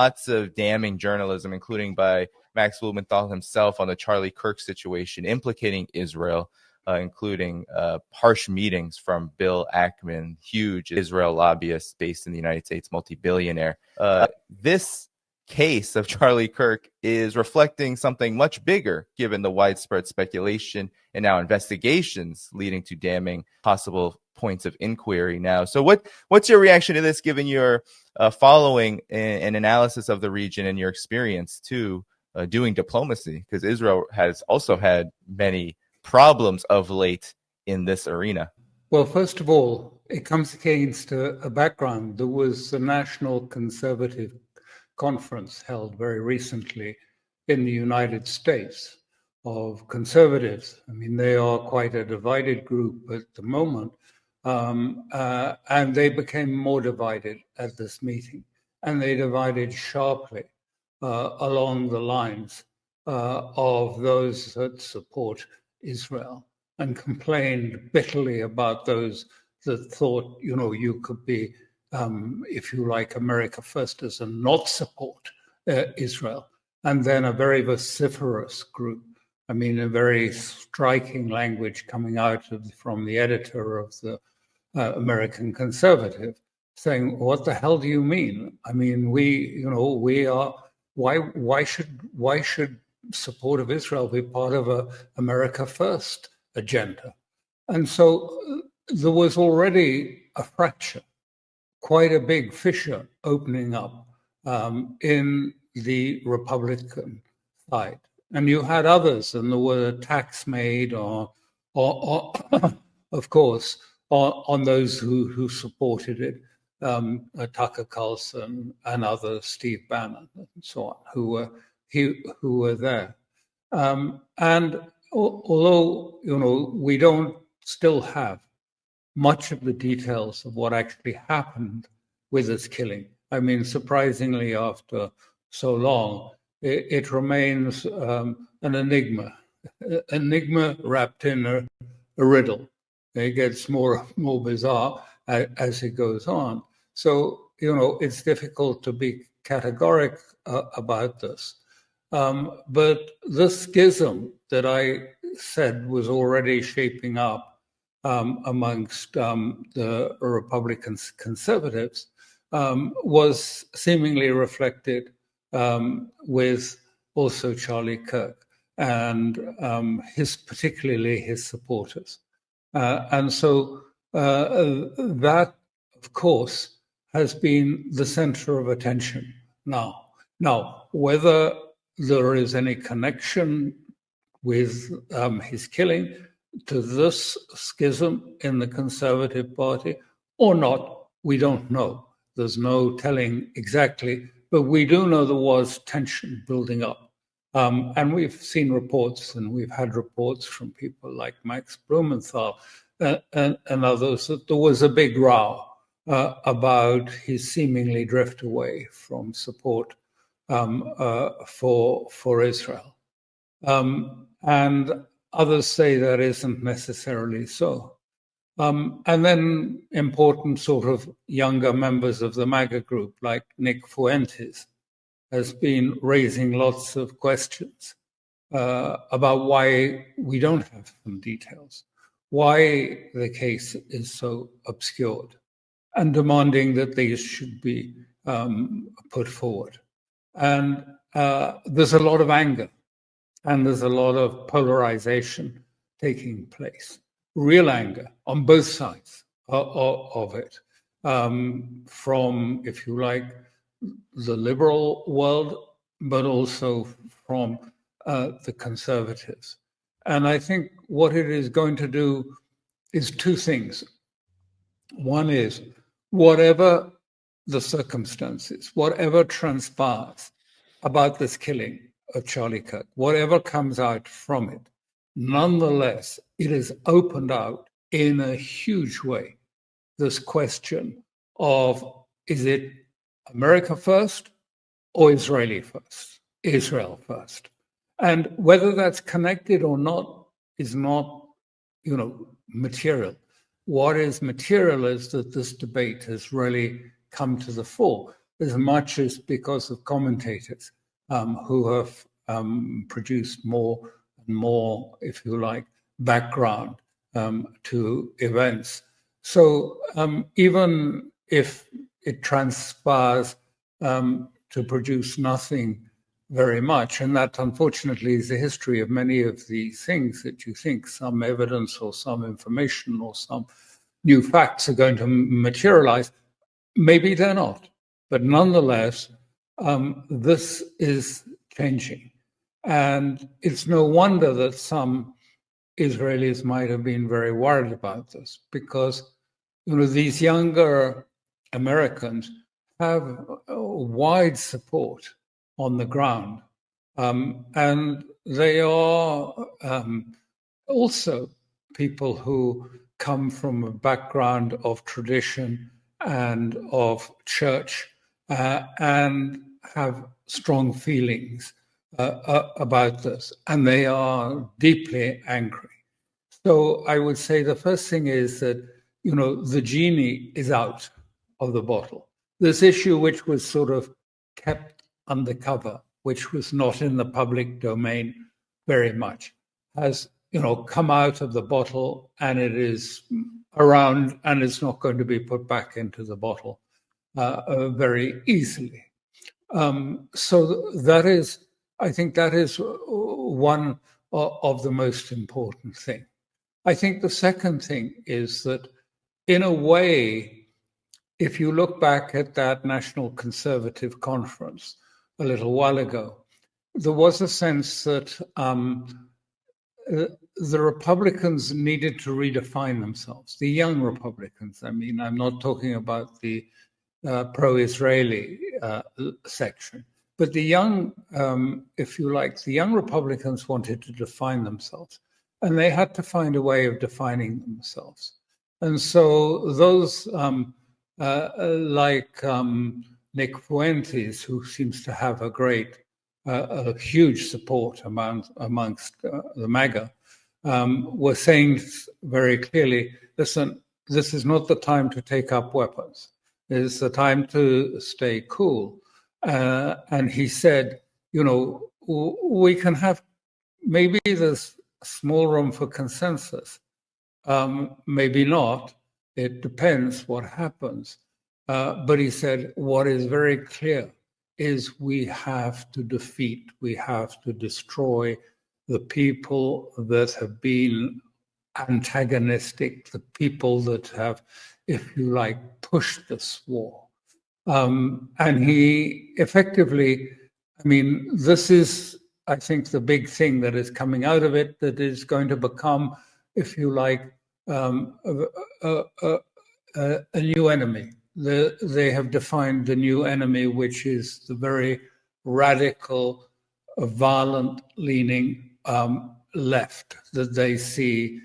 lots of damning journalism, including by Max Blumenthal himself on the Charlie Kirk situation, implicating Israel, including harsh meetings from Bill Ackman, huge Israel lobbyist based in the United States, multi-billionaire. This case of Charlie Kirk is reflecting something much bigger, given the widespread speculation and now investigations leading to damning possible points of inquiry now. So what's your reaction to this, given your following and analysis of the region and your experience to doing diplomacy? Because Israel has also had many problems of late in this arena. Well, first of all, it comes against a background. There was a national conservative conference held very recently in the United States of conservatives. I mean, they are quite a divided group at the moment, and they became more divided at this meeting, and they divided sharply along the lines of those that support Israel, and complained bitterly about those that thought, you could be, if you like, America first as and not support Israel. And then a very vociferous group, a very striking language coming out from the editor of the American Conservative, saying, what the hell do you mean? I mean, we are, why should support of Israel be part of a America First agenda? And so there was already a fracture, quite a big fissure opening up in the Republican side. And you had others, and there were attacks made, or of course, on those who supported it, Tucker Carlson and others, Steve Bannon, and so on, who were there. And although, we don't still have much of the details of what actually happened with this killing. I mean, surprisingly, after so long, it remains an enigma wrapped in a riddle. It gets more bizarre as it goes on. So, it's difficult to be categoric about this. But the schism that I said was already shaping up amongst the Republican conservatives was seemingly reflected with also Charlie Kirk and particularly his supporters. And so that, of course, has been the center of attention now. Now, whether there is any connection with his killing to this schism in the Conservative Party or not, we don't know. There's no telling exactly, but we do know there was tension building up. And we've seen reports, and we've had reports from people like Max Blumenthal and others, that there was a big row about his seemingly drift away from support for Israel. And others say that isn't necessarily so. And then important sort of younger members of the MAGA group, like Nick Fuentes, has been raising lots of questions about why we don't have some details, why the case is so obscured, and demanding that these should be put forward. And there's a lot of anger, and there's a lot of polarization taking place, real anger on both sides of it, from, if you like, the liberal world, but also from the conservatives. And I think what it is going to do is two things. One is, whatever the circumstances, whatever transpires about this killing of Charlie Kirk, whatever comes out from it, nonetheless, it has opened out in a huge way this question of, is it America first or Israel first? And whether that's connected or not is not, material. What is material is that this debate has really come to the fore. as much as because of commentators who have produced more and more, if you like, background to events. So even if it transpires to produce nothing very much, and that unfortunately is the history of many of these things, that you think some evidence or some information or some new facts are going to materialize. Maybe they're not, but nonetheless, this is changing. And it's no wonder that some Israelis might have been very worried about this, because these younger Americans have wide support on the ground. And they are also people who come from a background of tradition and of church and have strong feelings about this. And they are deeply angry. So I would say the first thing is that, the genie is out of the bottle. This issue, which was sort of kept undercover, which was not in the public domain very much, has, come out of the bottle, and it is around, and it's not going to be put back into the bottle very easily. So that is, I think that is one of the most important things. I think the second thing is that, in a way, if you look back at that National Conservative Conference a little while ago, there was a sense that the Republicans needed to redefine themselves, the young Republicans. I mean, I'm not talking about the pro-Israeli section, but the young, if you like, the young Republicans wanted to define themselves, and they had to find a way of defining themselves. And so those like Nick Fuentes, who seems to have a huge support amongst the MAGA, were saying very clearly, listen, this is not the time to take up weapons. It's the time to stay cool. And he said, we can have, maybe there's small room for consensus. Maybe not. It depends what happens. But he said, what is very clear is we have to destroy the people that have been antagonistic, the people that have, if you like, pushed this war. And he effectively, I mean, this is, I think, the big thing that is coming out of it, that is going to become, if you like, a new enemy. They have defined the new enemy, which is the very radical, violent-leaning left that they see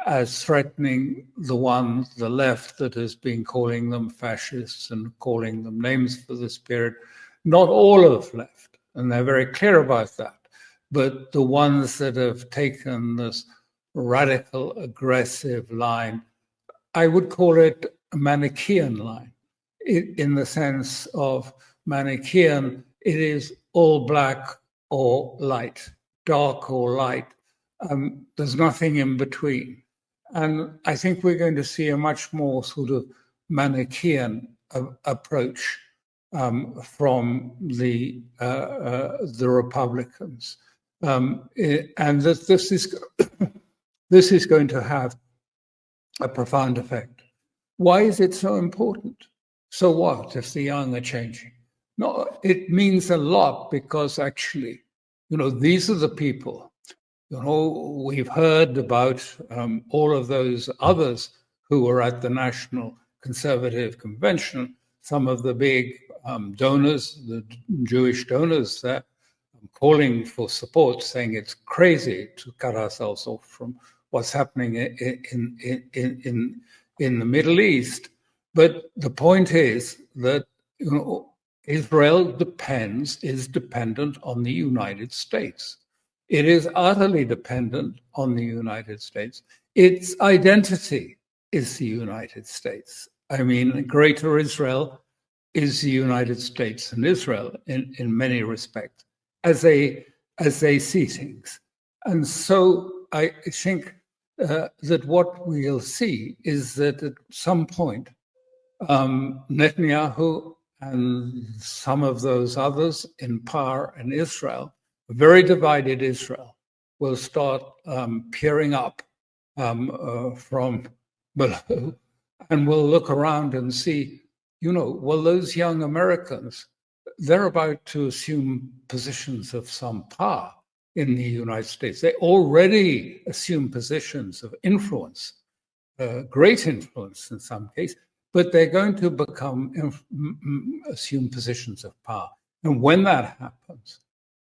as threatening the left that has been calling them fascists and calling them names for this period. Not all of left, and they're very clear about that, but the ones that have taken this radical, aggressive line, I would call it a Manichaean line, in the sense of Manichaean, it is all black or light, dark or light. There's nothing in between. And I think we're going to see a much more sort of Manichaean approach from the Republicans. And that this is going to have a profound effect. Why is it so important? So what if the young are changing? No, it means a lot, because actually, these are the people. We've heard about all of those others who were at the National Conservative Convention, some of the big donors, the Jewish donors there, calling for support, saying it's crazy to cut ourselves off from what's happening in the Middle East. But the point is that Israel is dependent on the United States. It is utterly dependent on the United States. Its identity is the United States. I mean, Greater Israel is the United States and Israel in many respects, as they see things. And so I think that what we'll see is that at some point, Netanyahu and some of those others in power in Israel, a very divided Israel, will start peering up from below, and will look around and see, well, those young Americans, they're about to assume positions of some power in the United States. They already assume positions of influence, great influence in some cases, but they're going to assume positions of power. And when that happens,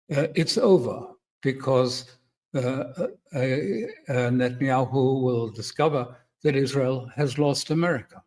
it's over, because Netanyahu will discover that Israel has lost America.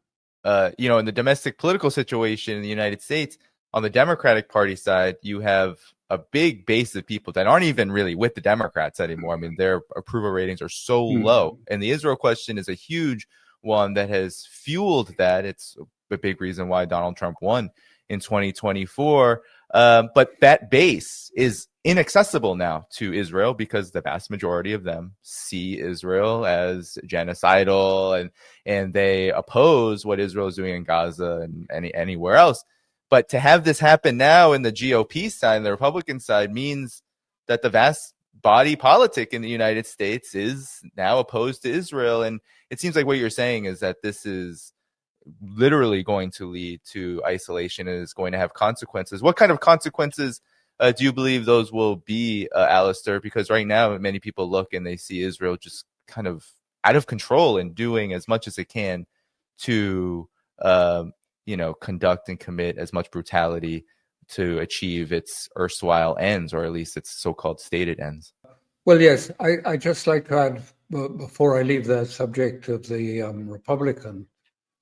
In the domestic political situation in the United States, on the Democratic Party side, you have a big base of people that aren't even really with the Democrats anymore. I mean, their approval ratings are so low. And the Israel question is a huge one that has fueled that. It's a big reason why Donald Trump won in 2024. But that base is inaccessible now to Israel, because the vast majority of them see Israel as genocidal, and they oppose what Israel is doing in Gaza and anywhere else. But to have this happen now in the GOP side and the Republican side means that the vast body politic in the United States is now opposed to Israel. And it seems like what you're saying is that this is literally going to lead to isolation and is going to have consequences. What kind of consequences do you believe those will be, Alastair? Because right now, many people look and they see Israel just kind of out of control and doing as much as it can to conduct and commit as much brutality to achieve its erstwhile ends, or at least its so-called stated ends. Well, yes, I just like to add, before I leave that subject of the Republican,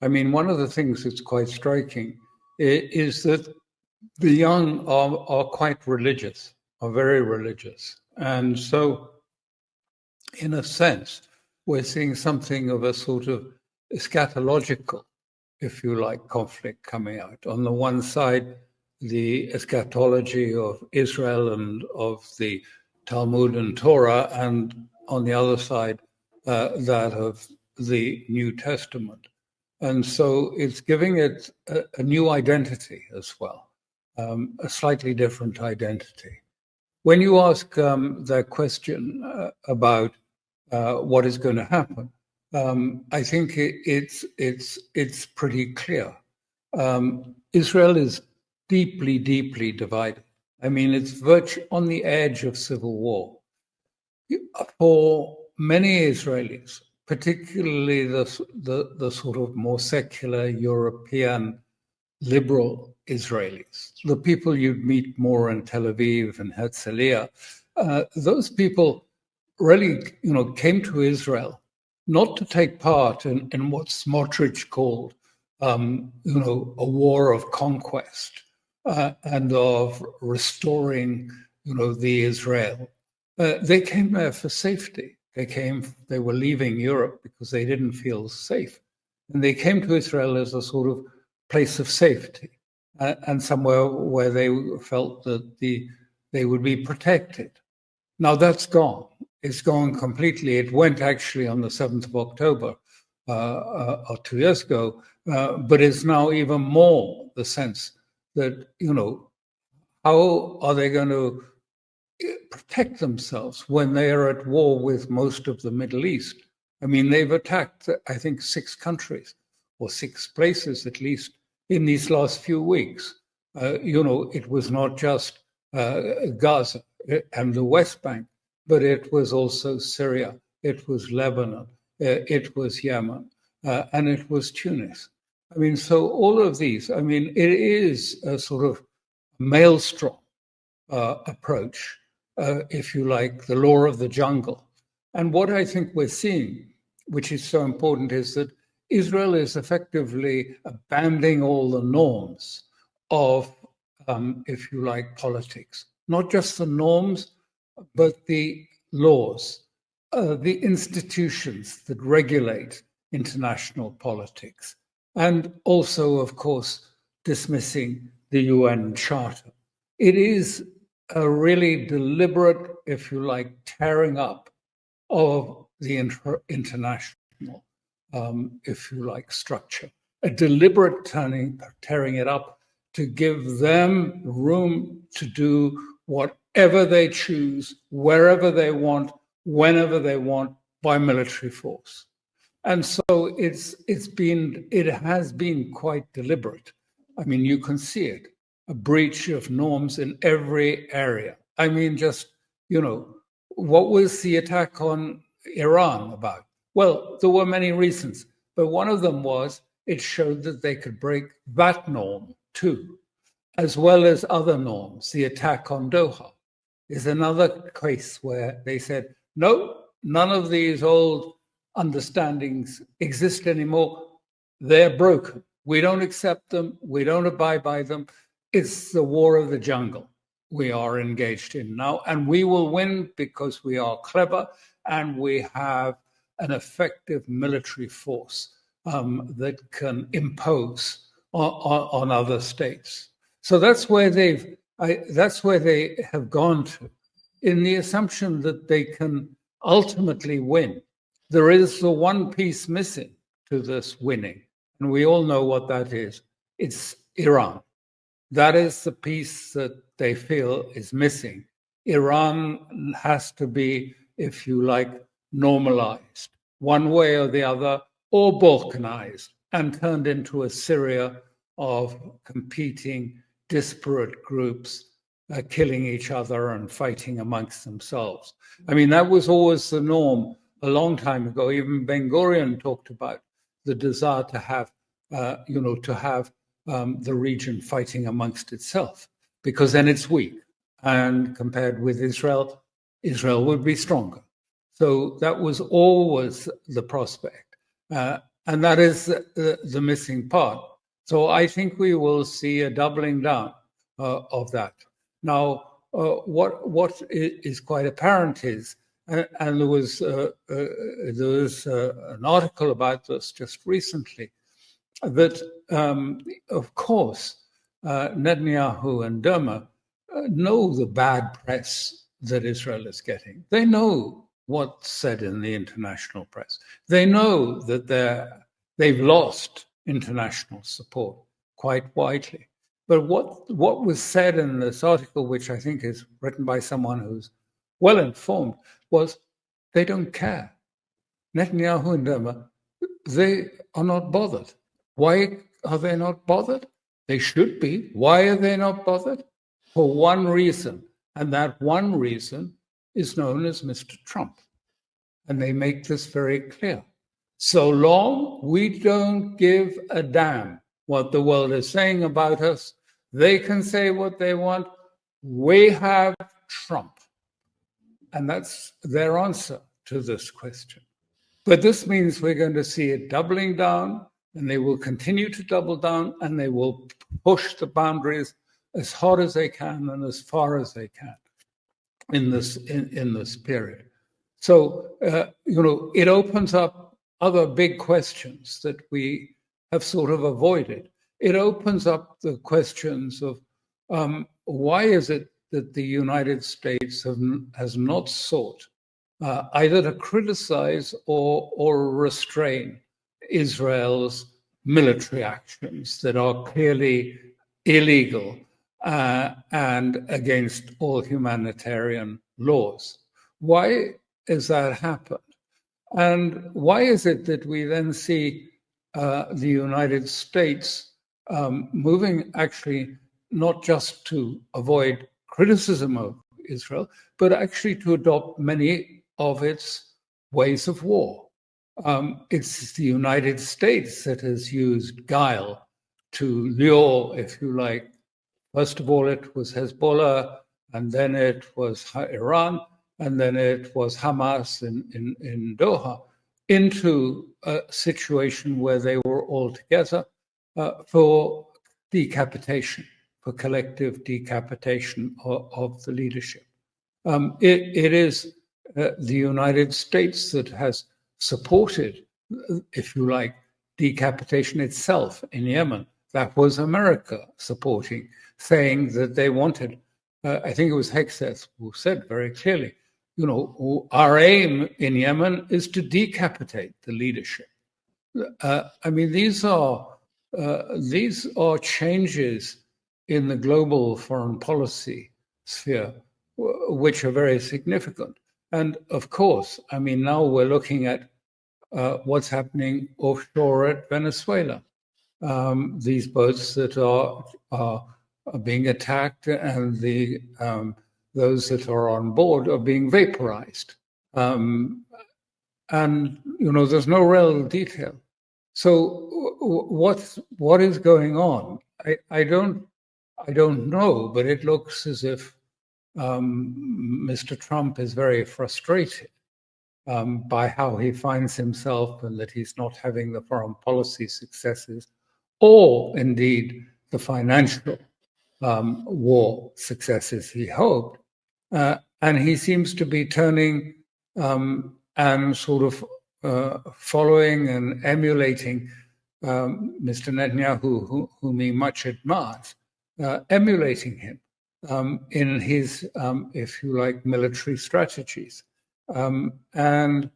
I mean, one of the things that's quite striking is that the young are quite religious, are very religious. And so, in a sense, we're seeing something of a sort of eschatological, if you like, conflict coming out. On the one side, the eschatology of Israel and of the Talmud and Torah, and on the other side, that of the New Testament. And so it's giving it a new identity as well, a slightly different identity. When you ask that question about what is going to happen, I think it's pretty clear. Israel is deeply, deeply divided. I mean, it's virtually on the edge of civil war. For many Israelis, particularly the sort of more secular European liberal Israelis, the people you'd meet more in Tel Aviv and Herzliya, those people really, came to Israel not to take part in what Smotrich called, a war of conquest and of restoring, the Israel. They came there for safety. They were leaving Europe because they didn't feel safe. And they came to Israel as a sort of place of safety and somewhere where they felt that they would be protected. Now that's gone. It's gone completely. It went actually on the 7th of October or 2 years ago, but it's now even more the sense that, how are they going to protect themselves when they are at war with most of the Middle East? I mean, they've attacked, I think, 6 countries or 6 places at least in these last few weeks. It was not just Gaza and the West Bank, but it was also Syria, it was Lebanon, it was Yemen, and it was Tunis. I mean, so all of these, I mean, it is a sort of maelstrom approach, if you like, the law of the jungle. And what I think we're seeing, which is so important, is that Israel is effectively abandoning all the norms of, if you like, politics. Not just the norms, but the laws, the institutions that regulate international politics. And also, of course, dismissing the UN Charter. It is a really deliberate, if you like, tearing up of the international, if you like, structure. A deliberate tearing it up to give them room to do whatever they choose, wherever they want, whenever they want, by military force. And so it has been quite deliberate. I mean, you can see it, a breach of norms in every area. I mean, just, what was the attack on Iran about? Well, there were many reasons, but one of them was it showed that they could break that norm too, as well as other norms. The attack on Doha is another case where they said, no, none of these old understandings exist anymore. They're broken. We don't accept them. We don't abide by them. It's the war of the jungle we are engaged in now, and we will win because we are clever and we have an effective military force that can impose on other states. So that's where they have gone to, in the assumption that they can ultimately win. There is the one piece missing to this winning, and we all know what that is. It's Iran. That is the piece that they feel is missing. Iran has to be, if you like, normalized one way or the other, or balkanized and turned into a Syria of competing, disparate groups killing each other and fighting amongst themselves. I mean, that was always the norm a long time ago. Even Ben-Gurion talked about the desire to have, the region fighting amongst itself, because then it's weak. And compared with Israel, Israel would be stronger. So that was always the prospect. And that is the missing part. So I think we will see a doubling down of that. Now, what is quite apparent is, and there was an article about this just recently, that, of course, Netanyahu and Derma know the bad press that Israel is getting. They know what's said in the international press. They know that they've lost international support quite widely. But what was said in this article, which I think is written by someone who's well informed, was they don't care. Netanyahu and Derma, they are not bothered. Why are they not bothered? They should be. Why are they not bothered? For one reason, and that one reason is known as Mr. Trump. And they make this very clear. So long we don't give a damn what the world is saying about us, they can say what they want. We have Trump. And that's their answer to this question. But this means we're going to see it doubling down, and they will continue to double down, and they will push the boundaries as hard as they can and as far as they can in this period. So, it opens up other big questions that we have sort of avoided. It opens up the questions of why is it that the United States has not sought either to criticize or restrain Israel's military actions that are clearly illegal and against all humanitarian laws. Why has that happened? And why is it that we then see the United States moving actually not just to avoid criticism of Israel, but actually to adopt many of its ways of war? It's the United States that has used guile to lure, if you like. First of all, it was Hezbollah, and then it was Iran, and then it was Hamas in Doha, into a situation where they were all together for decapitation, for collective decapitation of the leadership. It is the United States that has supported, if you like, decapitation itself in Yemen that was America supporting, saying that they wanted, I think it was Hegseth who said very clearly, our aim in Yemen is to decapitate the leadership. I mean, these are changes in the global foreign policy sphere, which are very significant. And of course, I mean, now we're looking at what's happening offshore at Venezuela. These boats that are being attacked, and those that are on board are being vaporized. And there's no real detail. So what is going on? I don't know, but it looks as if Mr. Trump is very frustrated by how he finds himself, and that he's not having the foreign policy successes, or indeed the financial war successes he hoped. And he seems to be turning and sort of following and emulating Mr. Netanyahu, whom he much admires, emulating him in his, if you like, military strategies. And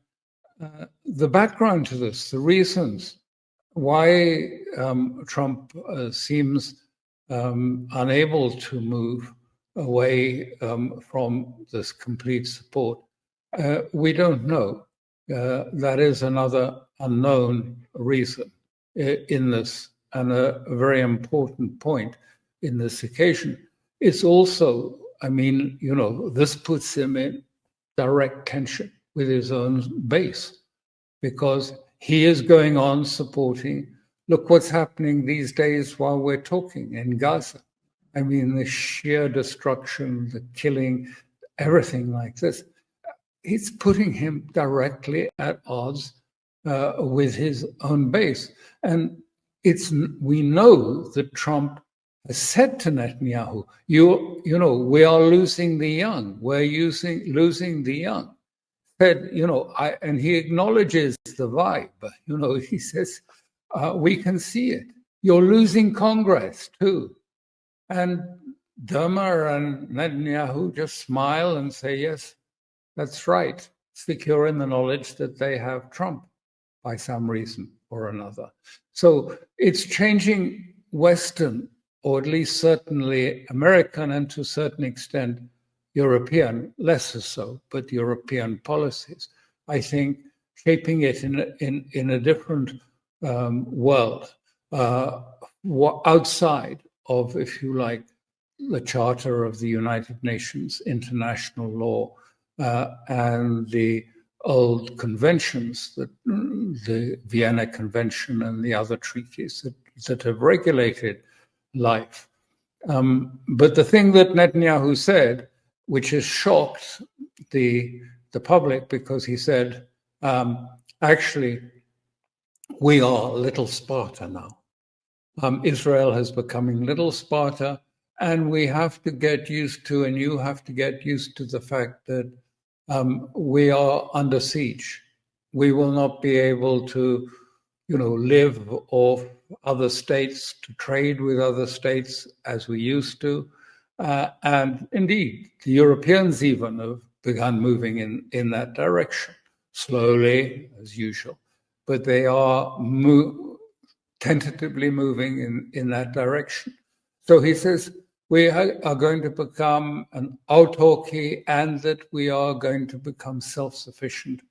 the background to this, the reasons why Trump seems unable to move away from this complete support, we don't know. That is another unknown reason in this, and a very important point in this occasion. It's also, I mean, this puts him in direct tension with his own base, because he is going on supporting, look what's happening these days while we're talking in Gaza. I mean, the sheer destruction, the killing, everything like this. It's putting him directly at odds with his own base. And we know that Trump has said to Netanyahu, we are losing the young. We're losing the young. Said, and he acknowledges the vibe. He says, we can see it. You're losing Congress too. And Dermer and Netanyahu just smile and say, yes, that's right, secure in the knowledge that they have Trump by some reason or another. So it's changing Western, or at least certainly American, and to a certain extent European, less so, but European policies, I think, shaping it in a different world, outside of, if you like, the Charter of the United Nations, international law, and the old conventions, the Vienna Convention and the other treaties that have regulated life. But the thing that Netanyahu said, which has shocked the public, because he said, actually, we are little Sparta now. Israel has become little Sparta, and we have to get used to, and you have to get used to the fact that we are under siege. We will not be able to, live off other states, to trade with other states as we used to. And indeed, the Europeans even have begun moving in that direction, slowly, as usual. But they are tentatively moving in that direction. So he says, we are going to become an autarky, and that we are going to become self-sufficient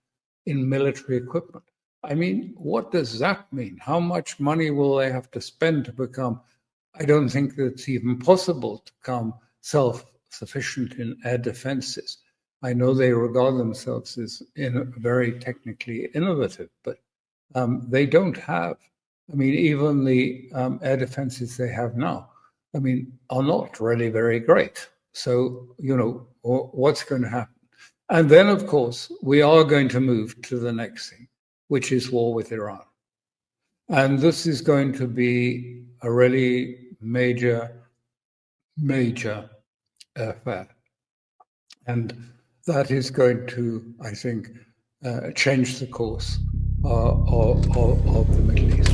in military equipment. I mean, what does that mean? How much money will they have to spend to become? I don't think that it's even possible to become self-sufficient in air defenses. I know they regard themselves as very technically innovative, but they don't have, even the air defenses they have now, are not really very great. So, what's going to happen? And then, of course, we are going to move to the next thing, which is war with Iran. And this is going to be a really major affair. And that is going to, I think, change the course of the Middle East.